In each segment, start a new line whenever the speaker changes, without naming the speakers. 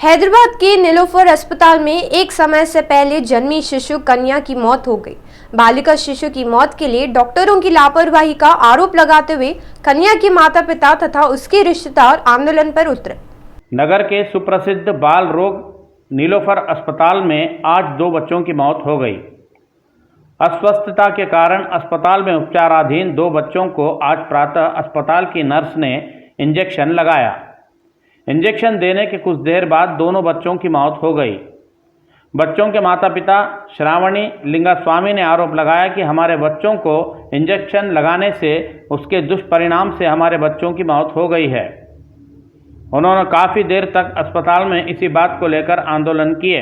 हैदराबाद के नीलोफर अस्पताल में एक समय से पहले जन्मी शिशु कन्या की मौत हो गई। बालिका शिशु की मौत के लिए डॉक्टरों की लापरवाही का आरोप लगाते हुए कन्या के माता पिता तथा उसके रिश्तेदार आंदोलन पर उतरे।
नगर के सुप्रसिद्ध बाल रोग नीलोफर अस्पताल में आज 2 बच्चों की मौत हो गई। अस्वस्थता के कारण अस्पताल में उपचाराधीन 2 बच्चों को आज प्रातः अस्पताल की नर्स ने इंजेक्शन लगाया। इंजेक्शन देने के कुछ देर बाद दोनों बच्चों की मौत हो गई। बच्चों के माता पिता श्रावणी लिंगास्वामी ने आरोप लगाया कि हमारे बच्चों को इंजेक्शन लगाने से उसके दुष्परिणाम से हमारे बच्चों की मौत हो गई है। उन्होंने काफ़ी देर तक अस्पताल में इसी बात को लेकर आंदोलन किए।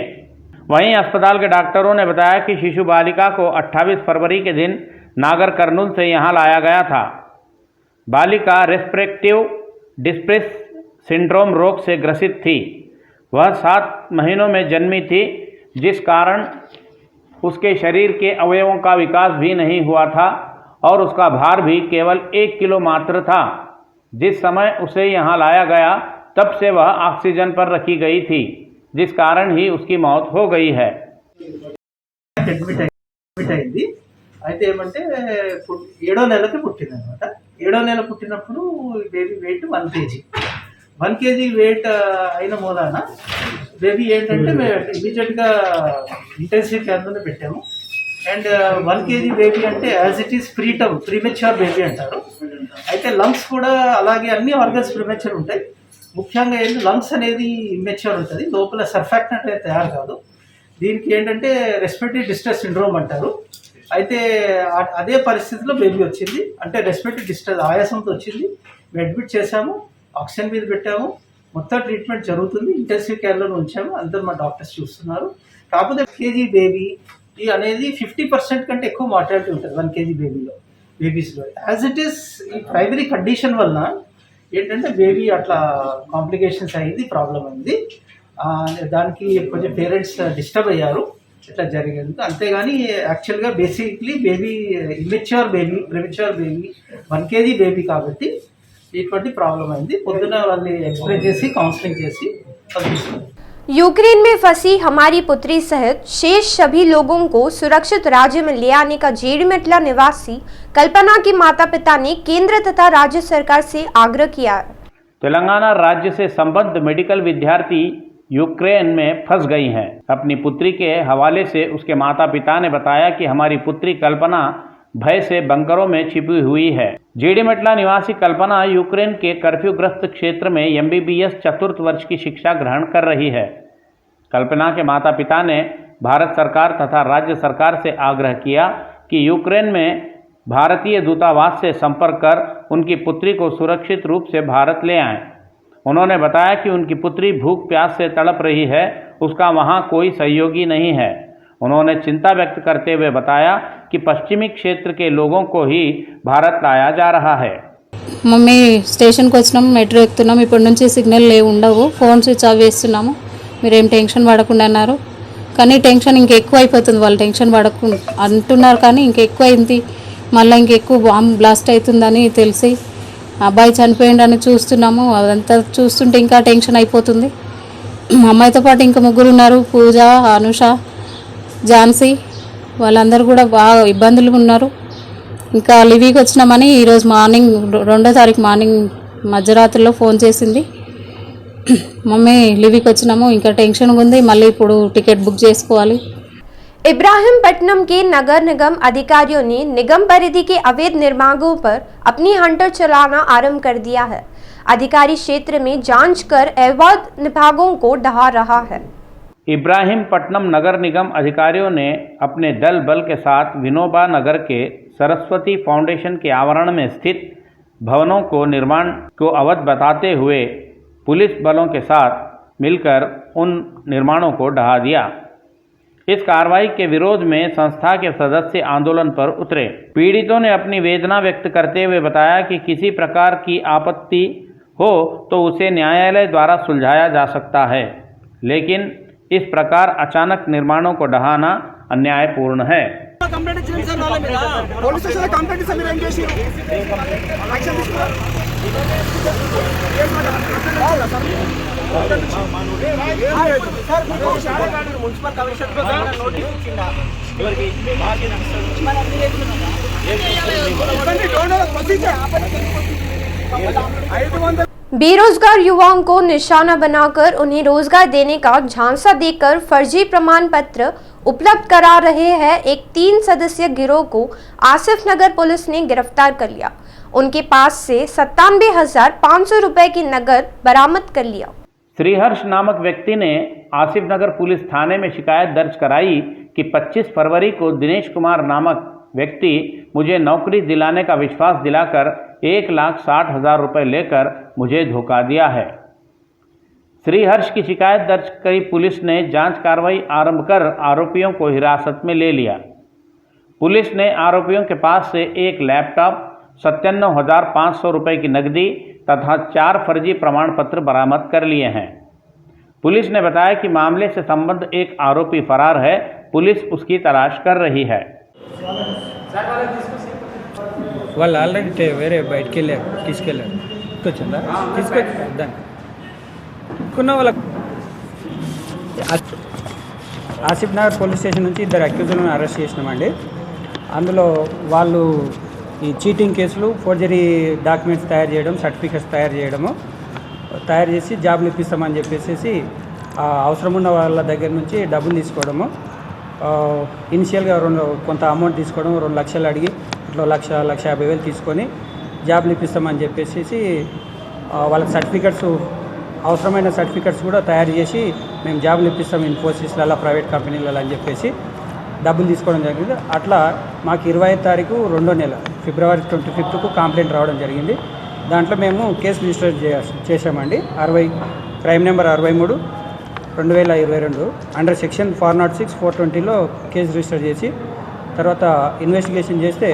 वहीं अस्पताल के डॉक्टरों ने बताया कि शिशु बालिका को 28 फरवरी के दिन नागर कर्नूल से यहाँ लाया गया था। बालिका रेस्पिरेटिव डिस्ट्रेस सिंड्रोम रोग से ग्रसित थी। वह 7 महीनों में जन्मी थी, जिस कारण उसके शरीर के अवयवों का विकास भी नहीं हुआ था और उसका भार भी केवल 1 किलो मात्र था। जिस समय उसे यहाँ लाया गया तब से वह ऑक्सीजन पर रखी गई थी, जिस कारण ही उसकी मौत हो गई है।
అయితే ఏమంటే 7వ నెలకి పుట్టిందనమాట। 7వ నెల పుట్టినప్పుడు baby weight 1 KG 1 KG weight అయిన మూలాన బేబీ ఏంటంటే ఇమీడియట్గా ఇంటెన్సివ్ కేర్లోనే పెట్టాము. అండ్ 1 కేజీ బేబీ అంటే as it is premature baby అంటారు. అయితే లంగ్స్ కూడా అలాగే అన్ని ఆర్గన్స్ ప్రీమెచ్యూర్ ఉంటాయి. ముఖ్యంగా ఏంటి లంగ్స్ అనేది ఇమ్మెచ్యూర్ ఉంటుంది, లోపల సర్ఫాక్టెంట్ అనేది తయారు కాదు. దీనికి ఏంటంటే రెస్పిరేటరీ డిస్ట్రెస్ సిండ్రోమ్ అంటారు. అయితే అదే పరిస్థితిలో బేబీ వచ్చింది. అంటే రెస్పిరేటరీ డిస్ట్రెస్ ఆయాసంతో వచ్చింది. మేము అడ్మిట్ చేశాము, ఆక్సిజన్ మీద పెట్టాము, మొత్తం ట్రీట్మెంట్ జరుగుతుంది. ఇంటెన్సివ్ కేర్లో ఉంచాము, అందరూ మా డాక్టర్స్ చూస్తున్నారు. కాకపోతే కేజీ బేబీ అనేది 50% కంటే ఎక్కువ మార్టాలిటీ ఉంటుంది 1 కేజీ బేబీస్లో. యాజ్ ఇట్ ఈస్ ఈ ప్రైమరీ కండిషన్ వలన ఏంటంటే బేబీ అట్లా కాంప్లికేషన్స్ అయింది, ప్రాబ్లం అయింది. దానికి కొంచెం పేరెంట్స్ డిస్టర్బ్ అయ్యారు, ఇట్లా జరిగేది. అంతేగాని యాక్చువల్గా basically baby immature baby, premature baby, 1 KG baby కాబట్టి ఇటువంటి ప్రాబ్లం అయింది. పొద్దున వాళ్ళని ఎక్స్ప్లెయిన్ చేసి కౌన్సిలింగ్ చేసి పంపిస్తున్నాం.
यूक्रेन में फंसी हमारी पुत्री सहित शेष सभी लोगों को सुरक्षित राज्य में ले आने का जेडीमेटला निवासी कल्पना के माता पिता ने केंद्र तथा राज्य सरकार से आग्रह किया है।
तेलंगाना राज्य से संबद्ध मेडिकल विद्यार्थी यूक्रेन में फंस गई हैं। अपनी पुत्री के हवाले से उसके माता पिता ने बताया कि हमारी पुत्री कल्पना भय से बंकरों में छिपी हुई है। जेडीमेटला निवासी कल्पना यूक्रेन के कर्फ्यूग्रस्त क्षेत्र में एमबीबीएस 4th वर्ष की शिक्षा ग्रहण कर रही है। कल्पना के माता पिता ने भारत सरकार तथा राज्य सरकार से आग्रह किया कि यूक्रेन में भारतीय दूतावास से संपर्क कर उनकी पुत्री को सुरक्षित रूप से भारत ले आएं। उन्होंने बताया कि उनकी पुत्री भूख प्यास से तड़प रही है, उसका वहां कोई सहयोगी नहीं है। उन्होंने चिंता व्यक्त करते हुए बताया कि पश्चिमी क्षेत्र के लोगों को ही भारत लाया जा रहा है।
మమ్మీ స్టేషన్కి వచ్చినాము, మెట్రో ఎక్కుతున్నాము, ఇప్పటి నుంచి సిగ్నల్ ఉండవు, ఫోన్ స్విచ్ ఆఫ్ చేస్తున్నాము, మీరేం టెన్షన్ పడకుండా అన్నారు. కానీ టెన్షన్ ఇంకెక్కువ అయిపోతుంది. వాళ్ళు టెన్షన్ పడకుండా అంటున్నారు కానీ ఇంకెక్కువైంది. మళ్ళీ ఇంకెక్కువ బాంబ్ బ్లాస్ట్ అవుతుందని తెలిసి అబ్బాయి చనిపోయిందని చూస్తున్నాము. అదంతా చూస్తుంటే ఇంకా టెన్షన్ అయిపోతుంది. మా అమ్మాయితో పాటు ఇంకా 3 ఉన్నారు, పూజ, అనుష, ఝాన్సీ. వాళ్ళందరూ కూడా బాగా ఇబ్బందులు ఉన్నారు. ఇంకా లివీకి వచ్చినామని ఈరోజు మార్నింగ్ 2వ తారీఖు మార్నింగ్ మధ్యరాత్రిలో ఫోన్ చేసింది. మమ్మీ లివీకి వచ్చినాము, ఇంకా టెన్షన్ ఉంది, మళ్ళీ ఇప్పుడు టికెట్ బుక్ చేసుకోవాలి.
इब्राहिमपट्टनम के नगर निगम अधिकारियों ने निगम परिधि के अवैध निर्माणों पर अपनी हंटर चलाना आरंभ कर दिया है। अधिकारी क्षेत्र में जांच कर अवैध विभागों को ढहा रहा है।
इब्राहिमपट्टनम नगर निगम अधिकारियों ने अपने दल बल के साथ विनोबा नगर के सरस्वती फाउंडेशन के आवरण में स्थित भवनों को निर्माण को अवैध बताते हुए पुलिस बलों के साथ मिलकर उन निर्माणों को ढहा दिया। इस कार्रवाई के विरोध में संस्था के सदस्य आंदोलन पर उतरे। पीड़ितों ने अपनी वेदना व्यक्त करते हुए बताया कि किसी प्रकार की आपत्ति हो तो उसे न्यायालय द्वारा सुलझाया जा सकता है, लेकिन इस प्रकार अचानक निर्माणों को ढहाना अन्यायपूर्ण है।
మున్సిపల్ కమిషనర్ నోటీస్ ఇచ్చిందా
बेरोजगार युवाओं को निशाना बनाकर उन्हें रोजगार देने का झांसा देकर फर्जी प्रमाण पत्र उपलब्ध करा रहे हैं एक 3 सदस्यीय गिरोह को आसिफ नगर पुलिस ने गिरफ्तार कर लिया। उनके पास से 97,500 रुपए की नकद बरामद कर लिया।
श्रीहर्ष नामक व्यक्ति ने आसिफ नगर पुलिस थाने में शिकायत दर्ज कराई कि 25 फरवरी को दिनेश कुमार नामक व्यक्ति मुझे नौकरी दिलाने का विश्वास दिलाकर 1,60,000 रुपये लेकर मुझे धोखा दिया है। श्रीहर्ष की शिकायत दर्ज करी पुलिस ने जांच कार्रवाई आरंभ कर आरोपियों को हिरासत में ले लिया। पुलिस ने आरोपियों के पास से एक लैपटॉप, 97,500 रुपये की नकदी तथा 4 फर्जी प्रमाण पत्र बरामद कर लिए हैं। पुलिस ने बताया कि मामले से संबद्ध एक आरोपी फरार है। पुलिस उसकी तलाश कर रही है।
వాళ్ళు ఆల్రెడీ వేరే బయటికి వెళ్ళారు, తీసుకెళ్ళారు, తీసుకొచ్చిందా, తీసుకొచ్చి కొన్న వాళ్ళకు ఆసిఫ్ నగర్ పోలీస్ స్టేషన్ నుంచి 2 అక్యూజులను అరెస్ట్ చేసినామండి. అందులో వాళ్ళు ఈ చీటింగ్ కేసులు, ఫోర్జరీ డాక్యుమెంట్స్ తయారు చేయడం, సర్టిఫికెట్స్ తయారు చేసి జాబ్లు ఇప్పిస్తామని చెప్పేసి అవసరం ఉన్న వాళ్ళ దగ్గర నుంచి డబ్బులు తీసుకోవడము, ఇనిషియల్గా కొంత అమౌంట్ తీసుకోవడం, 2 లక్షలు అడిగి ఇట్లా 1,50,000 తీసుకొని జాబ్లు ఇప్పిస్తామని చెప్పేసి వాళ్ళకి సర్టిఫికెట్స్, అవసరమైన సర్టిఫికెట్స్ కూడా తయారు చేసి మేము జాబ్లు ఇప్పిస్తాం ఇన్ఫోసిస్లలో, ప్రైవేట్ కంపెనీలలో అని చెప్పేసి డబ్బులు తీసుకోవడం జరిగింది. అట్లా మాకు 25వ తారీఖు 2వ నెల ఫిబ్రవరి 25కు కంప్లైంట్ రావడం జరిగింది. దాంట్లో మేము కేసు రిజిస్టర్ చేశామండి. క్రైమ్ నెంబర్ 63/2022 అండర్ సెక్షన్ 406, 420లో కేసు రిజిస్టర్ చేసి తర్వాత ఇన్వెస్టిగేషన్ చేస్తే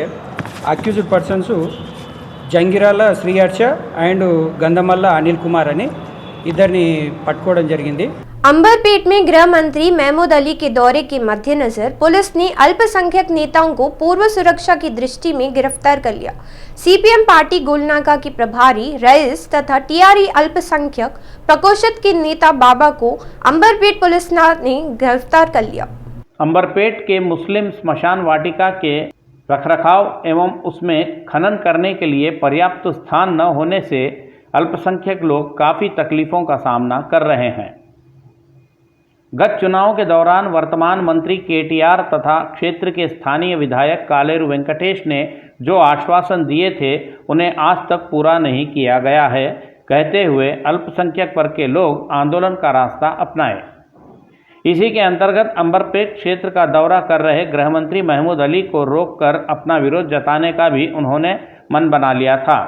accused persons Jangirala Sriharsha and Gandhamalla Anil Kumar అని ఇద్దరిని పట్టుకోవడం జరిగింది.
अंबरपेट में गृह मंत्री महमूद अली के दौरे के मद्देनजर पुलिस ने अल्पसंख्यक नेताओं को पूर्व सुरक्षा की दृष्टि में गिरफ्तार कर लिया। सीपीएम पार्टी गोलनाका की प्रभारी रईस तथा टीआरई अल्पसंख्यक प्रकोष्ठ के नेता बाबा को अंबरपेट पुलिस ने गिरफ्तार कर लिया।
अंबरपेट के मुस्लिम स्मशान वाटिका के रखरखाव एवं उसमें खनन करने के लिए पर्याप्त स्थान न होने से अल्पसंख्यक लोग काफ़ी तकलीफ़ों का सामना कर रहे हैं। गत चुनाव के दौरान वर्तमान मंत्री केटीआर तथा क्षेत्र के स्थानीय विधायक कालेरू वेंकटेश ने जो आश्वासन दिए थे उन्हें आज तक पूरा नहीं किया गया है, कहते हुए अल्पसंख्यक वर्ग के लोग आंदोलन का रास्ता अपनाए। इसी के अंतर्गत अंबरपेट क्षेत्र का दौरा कर रहे गृहमंत्री महमूद अली को रोककर अपना विरोध जताने का भी उन्होंने मन बना लिया था।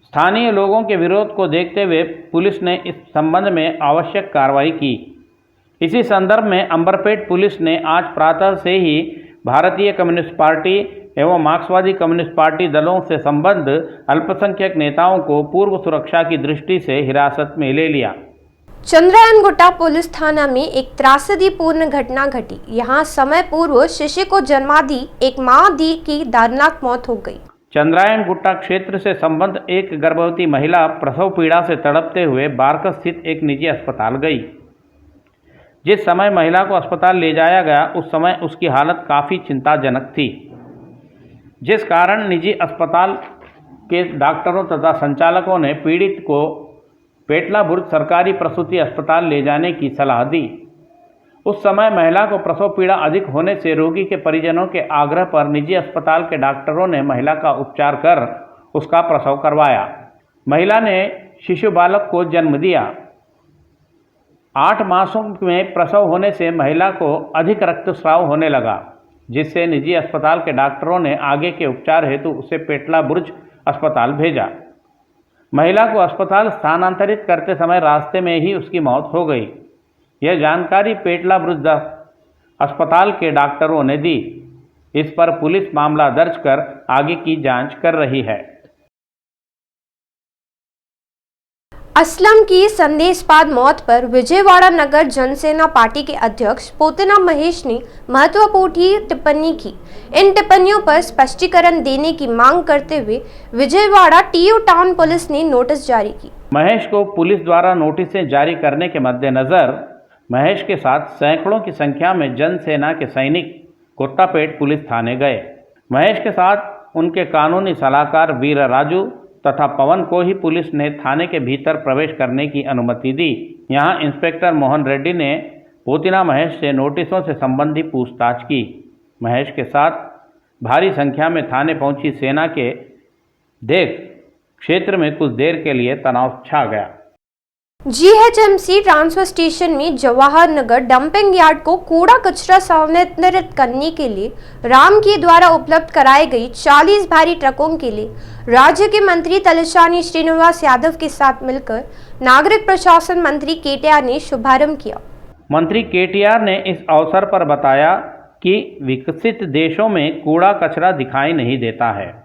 स्थानीय लोगों के विरोध को देखते हुए पुलिस ने इस संबंध में आवश्यक कार्रवाई की। इसी संदर्भ में अंबरपेट पुलिस ने आज प्रातः से ही भारतीय कम्युनिस्ट पार्टी एवं मार्क्सवादी कम्युनिस्ट पार्टी दलों से संबद्ध अल्पसंख्यक नेताओं को पूर्व सुरक्षा की दृष्टि से हिरासत में ले लिया।
चंद्रायन गुट्टा पुलिस थाना में एक त्रासदीपूर्ण घटना घटी। यहाँ समय पूर्व शिशु को जन्मा दी एक माँ दी की दर्दनाक मौत हो गई।
चंद्रायन गुट्टा क्षेत्र से संबद्ध एक गर्भवती महिला प्रसव पीड़ा से तड़पते हुए बारकस स्थित एक निजी अस्पताल गई। जिस समय महिला को अस्पताल ले जाया गया उस समय उसकी हालत काफ़ी चिंताजनक थी, जिस कारण निजी अस्पताल के डॉक्टरों तथा संचालकों ने पीड़ित को पेटला बुर्ज सरकारी प्रसूति अस्पताल ले जाने की सलाह दी। उस समय महिला को प्रसव पीड़ा अधिक होने से रोगी के परिजनों के आग्रह पर निजी अस्पताल के डॉक्टरों ने महिला का उपचार कर उसका प्रसव करवाया। महिला ने शिशु बालक को जन्म दिया। 8 मासों में प्रसव होने से महिला को अधिक रक्तस्राव होने लगा, जिससे निजी अस्पताल के डॉक्टरों ने आगे के उपचार हेतु उसे पेटला बुर्ज अस्पताल भेजा। महिला को अस्पताल स्थानांतरित करते समय रास्ते में ही उसकी मौत हो गई। यह जानकारी पेटला बुर्ज अस्पताल के डॉक्टरों ने दी। इस पर पुलिस मामला दर्ज कर आगे की जांच कर रही है।
असलम की संदेशपाद मौत पर विजयवाड़ा नगर जनसेना पार्टी के अध्यक्ष पोतना महेश ने महत्वपूर्ण टिप्पणी की। इन टिप्पणियों पर स्पष्टीकरण देने की मांग करते हुए विजयवाड़ा टीयू टाउन पुलिस ने नोटिस जारी की।
महेश को पुलिस द्वारा नोटिसें जारी करने के मद्देनजर महेश के साथ सैकड़ों की संख्या में जनसेना के सैनिक कोत्तापेट पुलिस थाने गए। महेश के साथ उनके कानूनी सलाहकार वीर राजू तथा पवन को ही पुलिस ने थाने के भीतर प्रवेश करने की अनुमति दी। यहां इंस्पेक्टर मोहन रेड्डी ने पोतिना महेश से नोटिसों से संबंधी पूछताछ की। महेश के साथ भारी संख्या में थाने पहुंची सेना के देख क्षेत्र में कुछ देर के लिए तनाव छा गया।
जीएचएमसी ट्रांसफर स्टेशन में जवाहर नगर डंपिंग यार्ड को कूड़ा कचरा स्थानांतरित करने के लिए राम के द्वारा उपलब्ध कराई गई 40 भारी ट्रकों के लिए राज्य के मंत्री तलसानी श्रीनिवास यादव के साथ मिलकर नागरिक प्रशासन मंत्री केटीआर ने शुभारंभ किया।
मंत्री केटीआर ने इस अवसर पर बताया कि विकसित देशों में कूड़ा कचरा दिखाई नहीं देता है,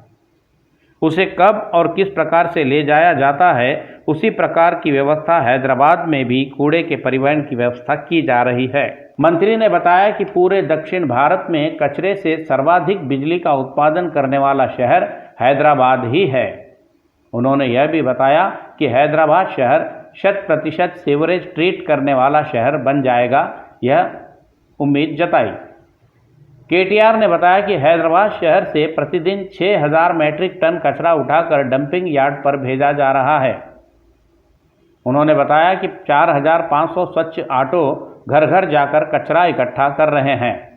उसे कब और किस प्रकार से ले जाया जाता है, उसी प्रकार की व्यवस्था हैदराबाद में भी कूड़े के परिवहन की व्यवस्था की जा रही है। मंत्री ने बताया कि पूरे दक्षिण भारत में कचरे से सर्वाधिक बिजली का उत्पादन करने वाला शहर हैदराबाद ही है। उन्होंने यह भी बताया कि हैदराबाद शहर 100% सीवरेज ट्रीट करने वाला शहर बन जाएगा, यह उम्मीद जताई। केटीआर ने बताया कि हैदराबाद शहर से प्रतिदिन 6000 मैट्रिक टन कचरा उठाकर डंपिंग यार्ड पर भेजा जा रहा है। उन्होंने बताया कि 4500 स्वच्छ ऑटो घर घर जाकर कचरा इकट्ठा कर रहे हैं।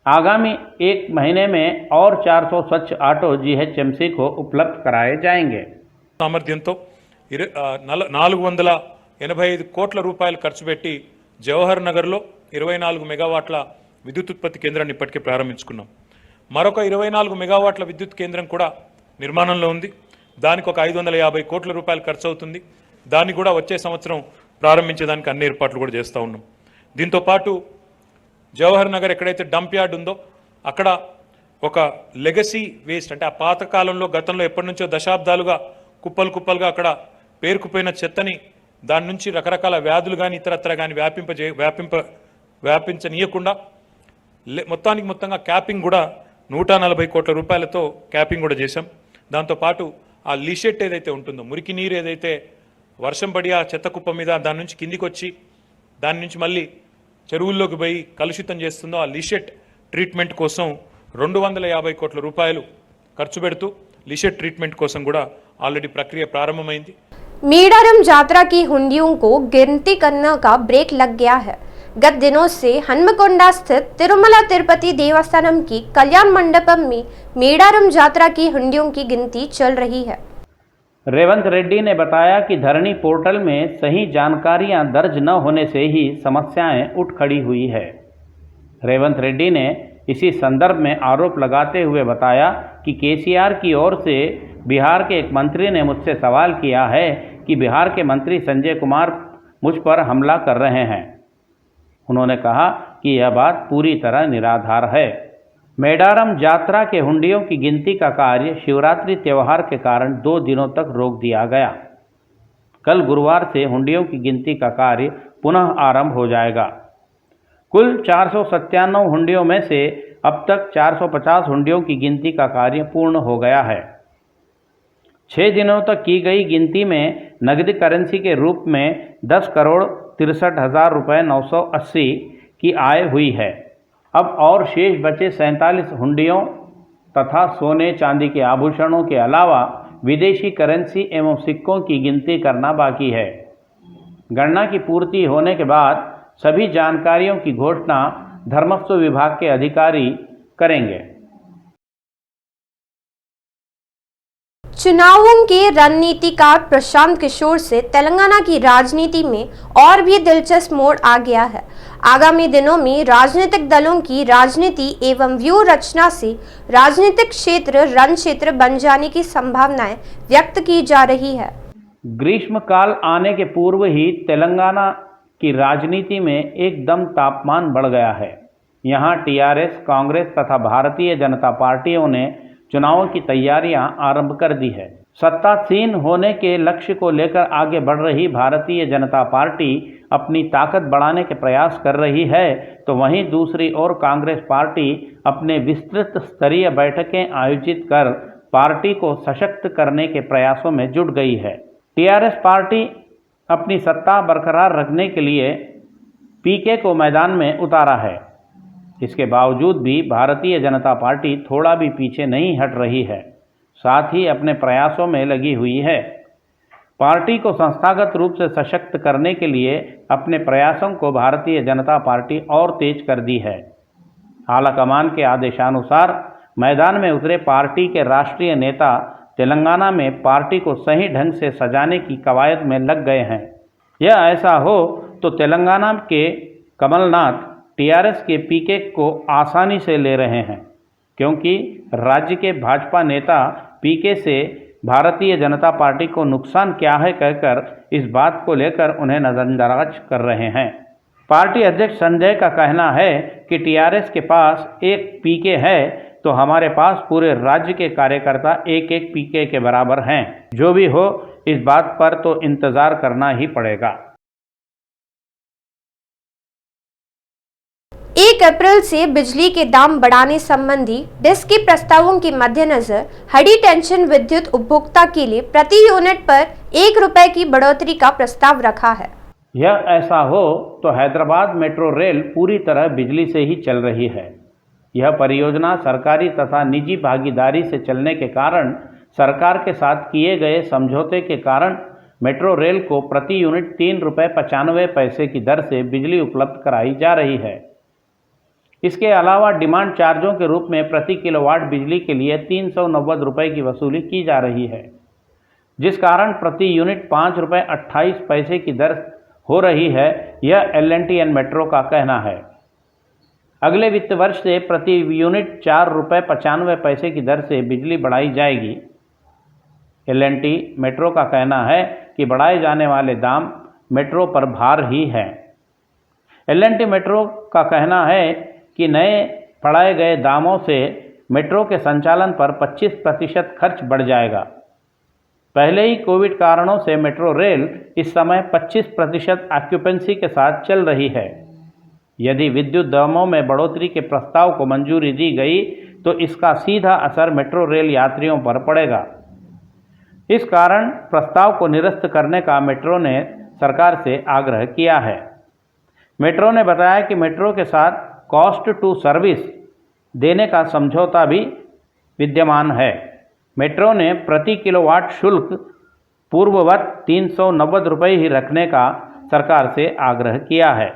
आगामी 1 महीने में और 400 स्वच्छ ऑटो जीएचएमसी को उपलब्ध कराए जाएंगे।
సామర్థ్యంతో 485 కోట్ల రూపాయలు ఖర్చు పెట్టి జవహర్ నగర్లో 24 మెగావాట్ల విద్యుత్ ఉత్పత్తి కేంద్రాన్ని ఇప్పటికే ప్రారంభించుకున్నాం. మరొక 24 మెగావాట్ల విద్యుత్ కేంద్రం కూడా నిర్మాణంలో ఉంది. దానికి ఒక 550 కోట్ల రూపాయలు ఖర్చు అవుతుంది. దాన్ని కూడా వచ్చే సంవత్సరం ప్రారంభించేదానికి అన్ని ఏర్పాట్లు కూడా చేస్తూ ఉన్నాం. దీంతో పాటు జవహర్ నగర్ ఎక్కడైతే డంప్ యార్డ్ ఉందో అక్కడ ఒక లెగసీ వేస్ట్ అంటే ఆ పాత కాలంలో గతంలో ఎప్పటి నుంచో దశాబ్దాలుగా కుప్పలు కుప్పలుగా అక్కడ పేరుకుపోయిన చెత్తని దాని నుంచి రకరకాల వ్యాధులు కానీ ఇతరత్ర కానీ వ్యాపించనీయకుండా మొత్తంగా క్యాపింగ్ కూడా 140 కోట్ల రూపాయలతో క్యాపింగ్ కూడా చేశాం. దాంతోపాటు ఆ లీషెట్ ఏదైతే ఉంటుందో మురికి నీరు ఏదైతే వర్షం పడి ఆ చెత్త కుప్ప మీద దాని నుంచి కిందికి వచ్చి దాని నుంచి మళ్ళీ చెరువుల్లోకి పోయి కలుషితం చేస్తుందో ఆ లీషెట్ ట్రీట్మెంట్ కోసం 250 కోట్ల రూపాయలు ఖర్చు పెడుతూ లీషెట్ ట్రీట్మెంట్ కోసం కూడా ఆల్రెడీ ప్రక్రియ ప్రారంభమైంది.
मेडारम जात्रा की हुंडियों को गिनती करने का ब्रेक लग गया है। गत दिनों से हनुमकोंडा स्थित तिरुमला तिरुपति देवस्थानम की कल्याण मंडपम में मेडारम जात्रा की हुंडियों की गिनती चल रही है।
रेवंत रेड्डी ने बताया कि धरणी पोर्टल में सही जानकारियां दर्ज न होने से ही समस्याएं उठ खड़ी हुई है। रेवंत रेड्डी ने इसी संदर्भ में आरोप लगाते हुए बताया कि केसीआर की ओर से बिहार के एक मंत्री ने मुझसे सवाल किया है कि बिहार के मंत्री संजय कुमार मुझ पर हमला कर रहे हैं। उन्होंने कहा कि यह बात पूरी तरह निराधार है। मेडारम जात्रा के हुंडियों की गिनती का कार्य शिवरात्रि त्यौहार के कारण 2 दिनों तक रोक दिया गया। कल गुरुवार से हुंडियों की गिनती का कार्य पुनः आरंभ हो जाएगा। कुल 497 हुंडियों में से अब तक 450 हुंडियों की गिनती का कार्य पूर्ण हो गया है। 6 दिनों तक की गई गिनती में नगदी करेंसी के रूप में 10,63,980 की आय हुई है। अब और शेष बचे 47 हुंडियों तथा सोने चांदी के आभूषणों के अलावा विदेशी करेंसी एवं सिक्कों की गिनती करना बाकी है। गणना की पूर्ति होने के बाद सभी जानकारियों की घोषणा धर्मस्व विभाग के अधिकारी करेंगे।
चुनावों के रणनीतिकार प्रशांत किशोर से तेलंगाना की राजनीति में और भी दिलचस्प मोड़ आ गया है। आगामी दिनों में राजनीतिक दलों की राजनीति एवं व्यूह रचना से राजनीतिक क्षेत्र रण क्षेत्र बन जाने की संभावनाएं व्यक्त की जा रही है।
ग्रीष्मकाल आने के पूर्व ही तेलंगाना की राजनीति में एकदम तापमान बढ़ गया है। यहाँ टीआरएस, कांग्रेस तथा भारतीय जनता पार्टियों ने चुनावों की तैयारियां आरंभ कर दी है। सत्तासीन होने के लक्ष्य को लेकर आगे बढ़ रही भारतीय जनता पार्टी अपनी ताकत बढ़ाने के प्रयास कर रही है, तो वहीं दूसरी ओर कांग्रेस पार्टी अपने विस्तृत स्तरीय बैठकें आयोजित कर पार्टी को सशक्त करने के प्रयासों में जुट गई है। टीआरएस पार्टी अपनी सत्ता बरकरार रखने के लिए पीके को मैदान में उतारा है। इसके बावजूद भी भारतीय जनता पार्टी थोड़ा भी पीछे नहीं हट रही है, साथ ही अपने प्रयासों में लगी हुई है। पार्टी को संस्थागत रूप से सशक्त करने के लिए अपने प्रयासों को भारतीय जनता पार्टी और तेज कर दी है। आलाकमान के आदेशानुसार मैदान में उतरे पार्टी के राष्ट्रीय नेता तेलंगाना में पार्टी को सही ढंग से सजाने की कवायद में लग गए हैं। यह ऐसा हो तो तेलंगाना के कमलनाथ टीआरएस के पीके को आसानी से ले रहे हैं, क्योंकि राज्य के भाजपा नेता पीके से भारतीय जनता पार्टी को नुकसान क्या है कहकर इस बात को लेकर उन्हें नजरअंदाज कर रहे हैं। पार्टी अध्यक्ष संजय का कहना है कि टीआरएस के पास एक पीके है तो हमारे पास पूरे राज्य के कार्यकर्ता एक एक पीके के बराबर हैं। जो भी हो, इस बात पर तो इंतजार करना ही पड़ेगा।
1 अप्रैल से बिजली के दाम बढ़ाने संबंधी डिस्क के प्रस्तावों के मद्देनजर हाई टेंशन विद्युत उपभोक्ता के लिए प्रति यूनिट पर 1 रुपए की बढ़ोतरी का प्रस्ताव रखा है।
यह ऐसा हो तो हैदराबाद मेट्रो रेल पूरी तरह बिजली से ही चल रही है। यह परियोजना सरकारी तथा निजी भागीदारी से चलने के कारण सरकार के साथ किए गए समझौते के कारण मेट्रो रेल को प्रति यूनिट 3 रुपये 95 पैसे की दर से बिजली उपलब्ध कराई जा रही है। इसके अलावा डिमांड चार्जों के रूप में प्रति किलोवाट बिजली के लिए 390 रुपये की वसूली की जा रही है, जिस कारण प्रति यूनिट 5 रुपये 28 पैसे की दर हो रही है। यह एल&टी मेट्रो का कहना है। अगले वित्त वर्ष से प्रति यूनिट 4 रुपये 95 पैसे की दर से बिजली बढ़ाई जाएगी। एल&टी मेट्रो का कहना है कि बढ़ाए जाने वाले दाम मेट्रो पर भार ही हैं। एल&टी मेट्रो का कहना है कि नए बढ़ाए गए दामों से मेट्रो के संचालन पर 25% खर्च बढ़ जाएगा। पहले ही कोविड कारणों से मेट्रो रेल इस समय 25% ऑक्यूपेंसी के साथ चल रही है। यदि विद्युत दामों में बढ़ोतरी के प्रस्ताव को मंजूरी दी गई तो इसका सीधा असर मेट्रो रेल यात्रियों पर पड़ेगा। इस कारण प्रस्ताव को निरस्त करने का मेट्रो ने सरकार से आग्रह किया है। मेट्रो ने बताया कि मेट्रो के साथ कॉस्ट टू सर्विस देने का समझौता भी विद्यमान है। मेट्रो ने प्रति किलोवाट शुल्क पूर्ववत 390 रुपये ही रखने का सरकार से आग्रह किया है।